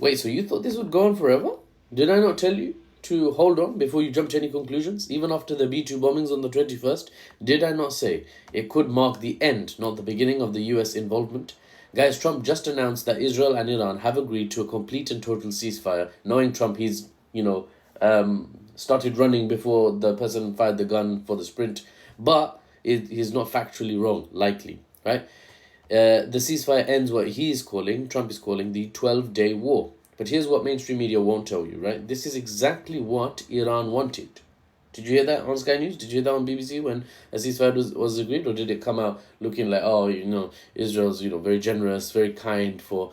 Wait, so you thought this would go on forever? Did I not tell you to hold on before you jump to any conclusions? Even after the B 2 bombings on the 21st, did I not say it could mark the end, not the beginning, of the US involvement? Guys, Trump just announced that Israel and Iran have agreed to a complete and total ceasefire. Knowing Trump, he's, started running before the person fired the gun for the sprint. But he's not factually wrong, likely, right? The ceasefire ends what Trump is calling the 12-day war. But here's what mainstream media won't tell you, right? This is exactly what Iran wanted. Did you hear that on Sky News? Did you hear that on BBC when a ceasefire was agreed? Or did it come out looking like, Israel's, very generous, very kind for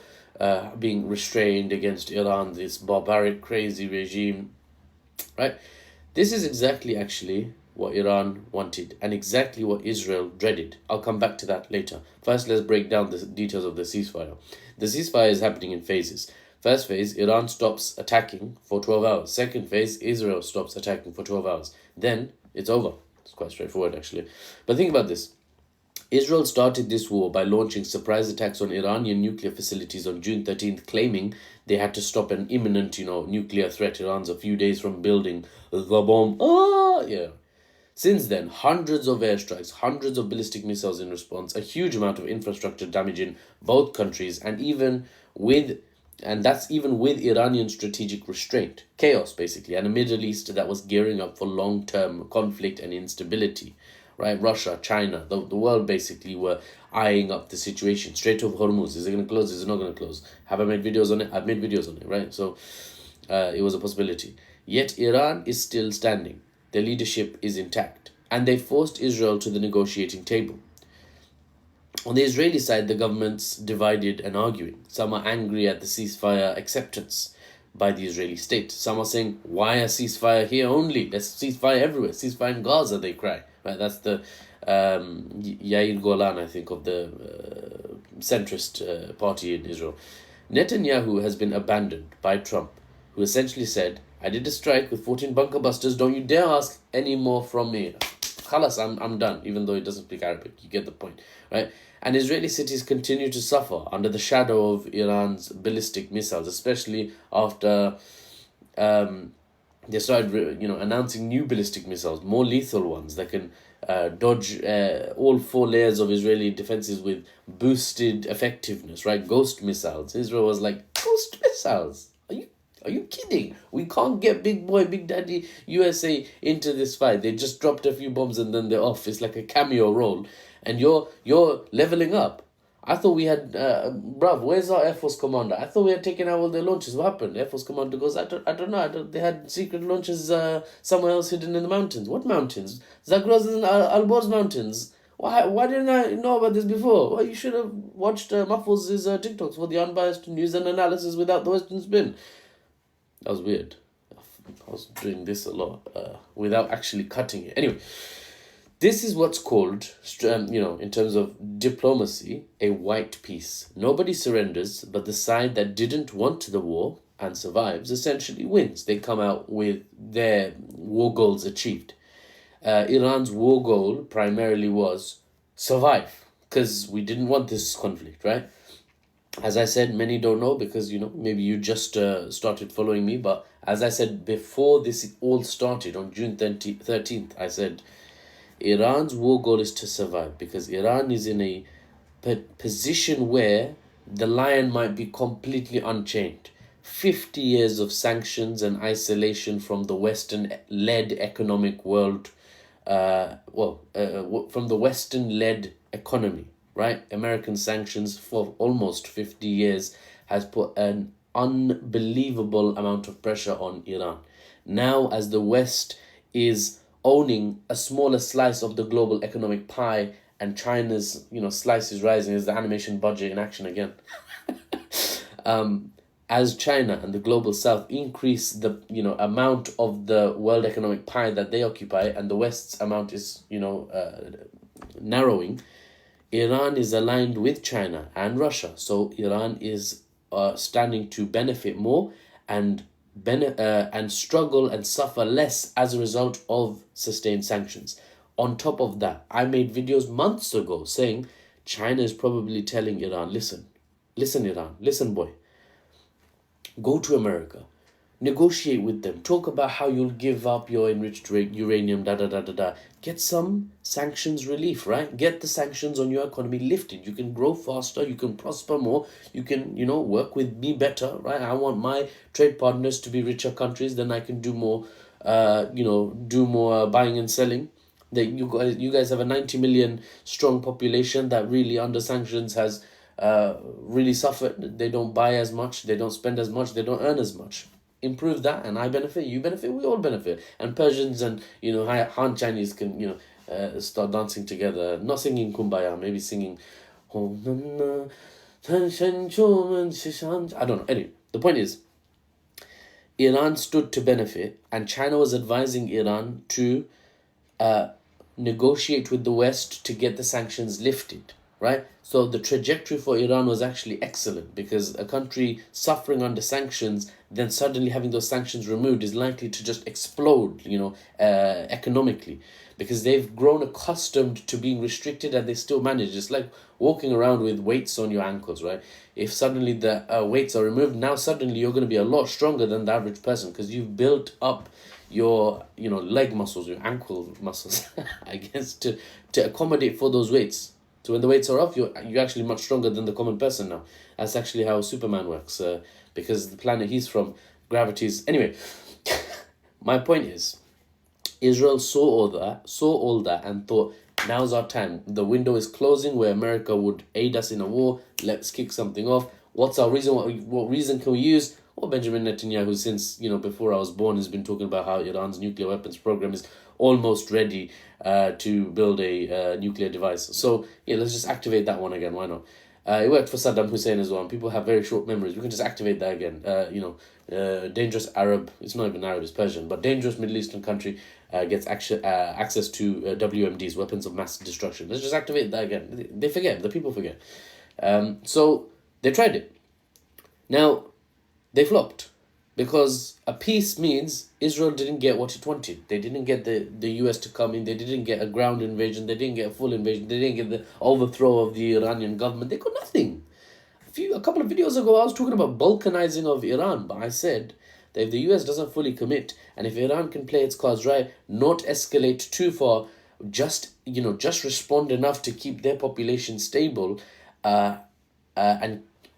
being restrained against Iran, this barbaric, crazy regime, right? This is exactly actually what Iran wanted and exactly what Israel dreaded. I'll come back to that later. First, let's break down the details of the ceasefire. The ceasefire is happening in phases. First phase, Iran stops attacking for 12 hours. Second phase, Israel stops attacking for 12 hours. Then it's over. It's quite straightforward, actually. But think about this. Israel started this war by launching surprise attacks on Iranian nuclear facilities on June 13th, claiming they had to stop an imminent, nuclear threat. Iran's a few days from building the bomb. Since then, hundreds of airstrikes, hundreds of ballistic missiles in response, a huge amount of infrastructure damage in both countries, and that's even with Iranian strategic restraint. Chaos, basically, and a Middle East that was gearing up for long-term conflict and instability. Right? Russia, China, the world basically were eyeing up the situation. Strait of Hormuz, is it going to close? Is it not going to close? Have I made videos on it? I've made videos on it, right? So it was a possibility. Yet Iran is still standing. Their leadership is intact. And they forced Israel to the negotiating table. On the Israeli side, the government's divided and arguing. Some are angry at the ceasefire acceptance by the Israeli state. Some are saying, why a ceasefire here only? Let's ceasefire everywhere. Ceasefire in Gaza, they cry. Right? That's the Yair Golan, I think, of the centrist party in Israel. Netanyahu has been abandoned by Trump, who essentially said, I did a strike with 14 bunker busters. Don't you dare ask any more from me. Khalas, I'm done, even though he doesn't speak Arabic. You get the point, right? And Israeli cities continue to suffer under the shadow of Iran's ballistic missiles, especially after they started, announcing new ballistic missiles, more lethal ones that can dodge all four layers of Israeli defenses with boosted effectiveness, right? Ghost missiles. Israel was like, ghost missiles? Are you kidding? We can't get big boy, big daddy USA into this fight. They just dropped a few bombs and then they're off. It's like a cameo role. And you're leveling up. I thought we had, where's our Air Force commander? I thought we had taken out all their launches. What happened? Air Force commander goes, I don't know. They had secret launches somewhere else hidden in the mountains. What mountains? Zagros and Alborz mountains. Why didn't I know about this before? Well, you should have watched Mahfouz's TikToks for the unbiased news and analysis without the Western spin. That was weird. I was doing this a lot without actually cutting it. Anyway, this is what's called, in terms of diplomacy, a white peace. Nobody surrenders, but the side that didn't want the war and survives essentially wins. They come out with their war goals achieved. Iran's war goal primarily was survive, because we didn't want this conflict, right? As I said, many don't know because, maybe you just started following me. But as I said, before this all started on June 13th, I said, Iran's war goal is to survive because Iran is in a position where the lion might be completely unchained. 50 years of sanctions and isolation from the Western-led economic world, from the Western-led economy. Right? American sanctions for almost 50 years has put an unbelievable amount of pressure on Iran. Now, as the West is owning a smaller slice of the global economic pie and China's, slice is rising, is the animation budget in action again. As China and the global South increase the, amount of the world economic pie that they occupy and the West's amount is, narrowing, Iran is aligned with China and Russia, so Iran is standing to benefit more and struggle and suffer less as a result of sustained sanctions. On top of that, I made videos months ago saying China is probably telling Iran, listen Iran, listen boy, Go to America, negotiate with them, talk about how you'll give up your enriched uranium, da da da da da. Get some sanctions relief, right? Get the sanctions on your economy lifted. You can grow faster, you can prosper more, you can, work with me better, right? I want my trade partners to be richer countries, then I can do more, do more buying and selling. That you guys have a 90 million strong population that really under sanctions has really suffered. They don't buy as much, they don't spend as much, they don't earn as much. Improve that, and I benefit, you benefit, we all benefit. And Persians and Han Chinese can start dancing together, not singing Kumbaya, maybe singing I don't know. Anyway, the point is, Iran stood to benefit, and China was advising Iran to negotiate with the West to get the sanctions lifted, right? So the trajectory for Iran was actually excellent, because a country suffering under sanctions, then suddenly having those sanctions removed, is likely to just explode, economically, because they've grown accustomed to being restricted and they still manage. It's like walking around with weights on your ankles, right? If suddenly the weights are removed, now suddenly you're going to be a lot stronger than the average person, because you've built up your leg muscles, your ankle muscles, I guess, to accommodate for those weights. So when the weights are off, you're actually much stronger than the common person now. That's actually how Superman works, because the planet he's from, gravity's... Anyway, my point is, Israel saw all that and thought, now's our time. The window is closing where America would aid us in a war. Let's kick something off. What's our reason? What reason can we use? Well, Benjamin Netanyahu, since before I was born, has been talking about how Iran's nuclear weapons program is almost ready to build a nuclear device. So let's just activate that one again. Why not? It worked for Saddam Hussein as well. People have very short memories. We can just activate that again. Dangerous Arab, it's not even Arab, it's Persian, but dangerous Middle Eastern country gets access to WMDs, weapons of mass destruction. Let's just activate that again. They forget. The people forget. So they tried it. Now, they flopped, because a peace means Israel didn't get what it wanted. They didn't get the US to come in. They didn't get a ground invasion. They didn't get a full invasion. They didn't get the overthrow of the Iranian government. They got nothing. A couple of videos ago, I was talking about balkanizing of Iran, but I said that if the US doesn't fully commit, and if Iran can play its cards right, not escalate too far, just respond enough to keep their population stable,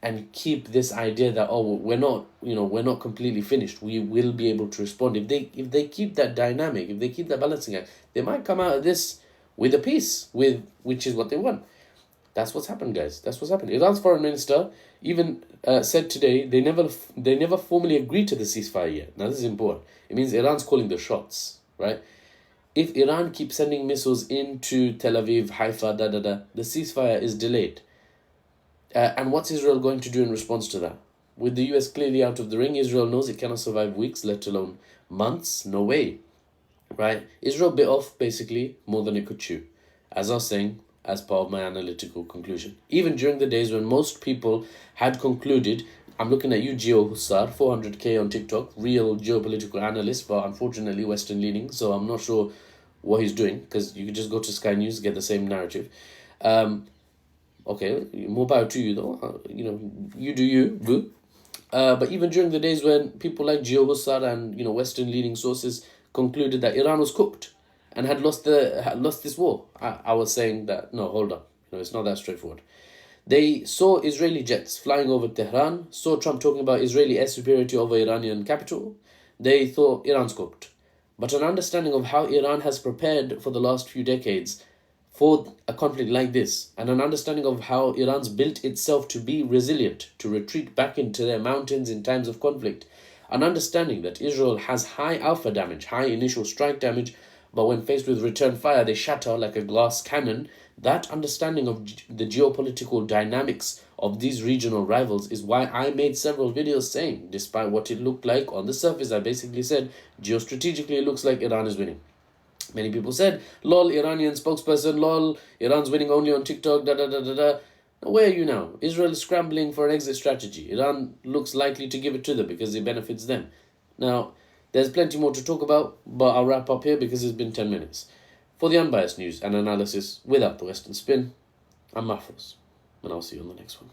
and keep this idea that we're not completely finished. We will be able to respond. If they keep that dynamic, if they keep that balancing act, they might come out of this with a peace, which is what they want. That's what's happened, guys. That's what's happened. Iran's foreign minister even said today they never formally agreed to the ceasefire yet. Now this is important. It means Iran's calling the shots, right? If Iran keeps sending missiles into Tel Aviv, Haifa, the ceasefire is delayed. And what's Israel going to do in response to that? With the US clearly out of the ring, Israel knows it cannot survive weeks, let alone months. No way, right? Israel bit off basically more than it could chew, as I was saying, as part of my analytical conclusion. Even during the days when most people had concluded, I'm looking at you, Geo Hussar, 400k on TikTok, real geopolitical analyst, but unfortunately Western leaning, so I'm not sure what he's doing, because you could just go to Sky News, get the same narrative. Okay, more power to you though. You do you, boo. But even during the days when people like Geo Hussar and Western leading sources concluded that Iran was cooked and had lost this war, I was saying that no, hold on, it's not that straightforward. They saw Israeli jets flying over Tehran, saw Trump talking about Israeli air superiority over Iranian capital. They thought Iran's cooked. But an understanding of how Iran has prepared for the last few decades for a conflict like this, and an understanding of how Iran's built itself to be resilient, to retreat back into their mountains in times of conflict, an understanding that Israel has high alpha damage, high initial strike damage, but when faced with return fire, they shatter like a glass cannon. That understanding of the geopolitical dynamics of these regional rivals is why I made several videos saying, despite what it looked like on the surface, I basically said, geostrategically it looks like Iran is winning. Many people said, lol, Iranian spokesperson, lol, Iran's winning only on TikTok, Now, where are you now? Israel is scrambling for an exit strategy. Iran looks likely to give it to them because it benefits them. Now, there's plenty more to talk about, but I'll wrap up here because it's been 10 minutes. For the unbiased news and analysis without the Western spin, I'm Mahfouz, and I'll see you on the next one.